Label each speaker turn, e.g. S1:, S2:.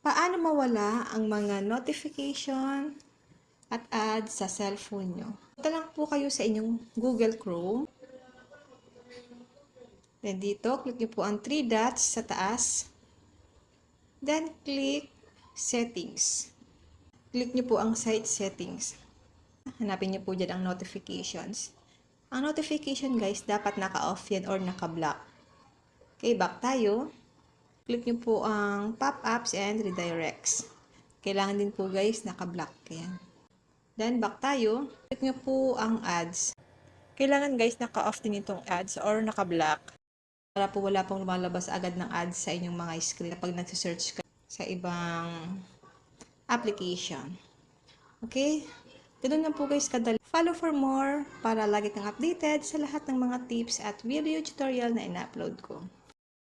S1: Paano mawala ang mga notification at ads sa cellphone nyo? Punta lang po kayo sa inyong Google Chrome. Then dito, click nyo po ang 3 dots sa taas. Then click Settings. Click nyo po ang Site Settings. Hanapin nyo po dyan ang notifications. Ang notification guys, dapat naka-off yan or naka-block. Okay, back tayo. Click nyo po ang pop-ups and redirects. Kailangan din po guys, naka-block yan. Then, back tayo. Click nyo po ang ads. Kailangan guys, naka-off din itong ads or naka-block. Para po wala pong lumalabas agad ng ads sa inyong mga screen kapag nagsisearch ka sa ibang application. Okay? Ganun lang po guys kadali. Follow for more para lagi kang updated sa lahat ng mga tips at video tutorial na ina-upload ko.